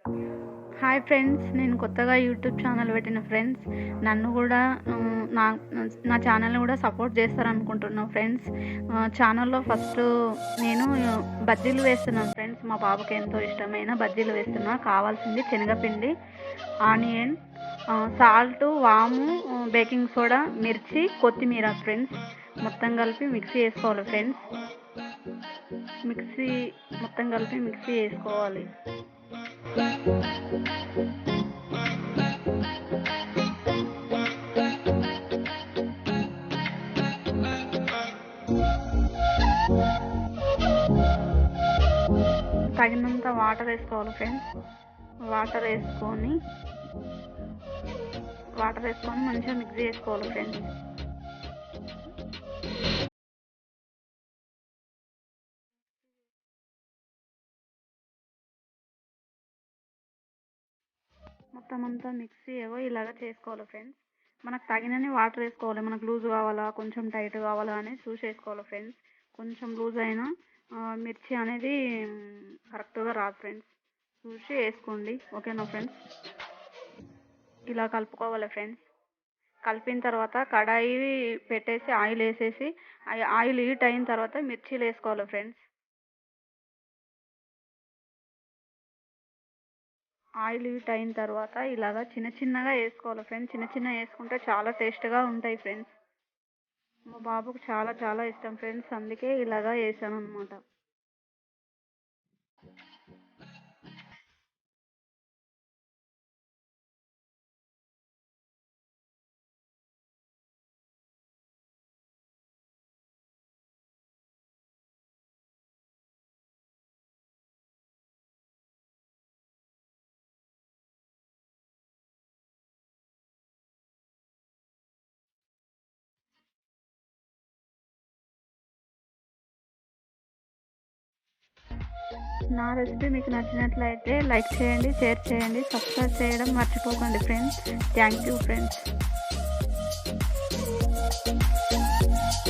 Hi friends, నేను కొత్తగా YouTube channel పెట్టిన ఫ్రెండ్స్. నన్ను కూడా నా నా ఛానల్ని కూడా సపోర్ట్ చేస్తారనుకుంటున్నాను ఫ్రెండ్స్. ఛానల్లో ఫస్ట్ నేను బజ్జీలు వేస్తున్నాను ఫ్రెండ్స్. మా బాబుకి ఎంతో ఇష్టమైన బజ్జీలు వేస్తున్నా. కావాల్సింది శనగపిండి, ఆనియన్, సాల్ట్, వాము, బేకింగ్ సోడా, మిర్చి, కొత్తిమీర ఫ్రెండ్స్. మొత్తం కలిపి మిక్సీ వేసుకోవాలి ఫ్రెండ్స్. మొత్తం కలిపి మిక్సీ వేసుకోవాలి. తగినంత వాటర్ వేసుకోవాలి ఫ్రెండ్స్. వాటర్ వేసుకొని మంచిగా మిక్స్ చేసుకోవాలి ఫ్రెండ్స్. మొత్తం అంతా మిక్సీ ఇలాగా చేసుకోవాలి ఫ్రెండ్స్. మనకు తగినన్ని వాటర్ వేసుకోవాలి. మనకు లూజ్ కావాలా, కొంచెం టైట్ కావాలా అని చూసి వేసుకోవాలి ఫ్రెండ్స్. కొంచెం లూజ్ అయినా మిర్చి అనేది కరెక్ట్గా రాదు ఫ్రెండ్స్. చూసి వేసుకోండి, ఓకేనా ఫ్రెండ్స్. ఇలా కలుపుకోవాలి ఫ్రెండ్స్. కలిపిన తర్వాత కడాయి పెట్టేసి ఆయిల్ వేసేసి ఆయిల్ హీట్ అయిన తర్వాత మిర్చీలు వేసుకోవాలి ఫ్రెండ్స్. ఆయిల్ హీట్ అయిన తర్వాత ఇలాగా చిన్న చిన్నగా వేసుకోవాలి ఫ్రెండ్స్. చిన్న చిన్న వేసుకుంటే చాలా టేస్ట్గా ఉంటాయి ఫ్రెండ్స్. మా బాబుకు చాలా చాలా ఇష్టం ఫ్రెండ్స్, అందుకే ఇలాగా వేసాను అనమాట. నా రెసిపీ మీకు నచ్చినట్లయితే లైక్ చేయండి, షేర్ చేయండి, సబ్స్క్రైబ్ చేయడం మర్చిపోకండి ఫ్రెండ్స్. Thank you friends.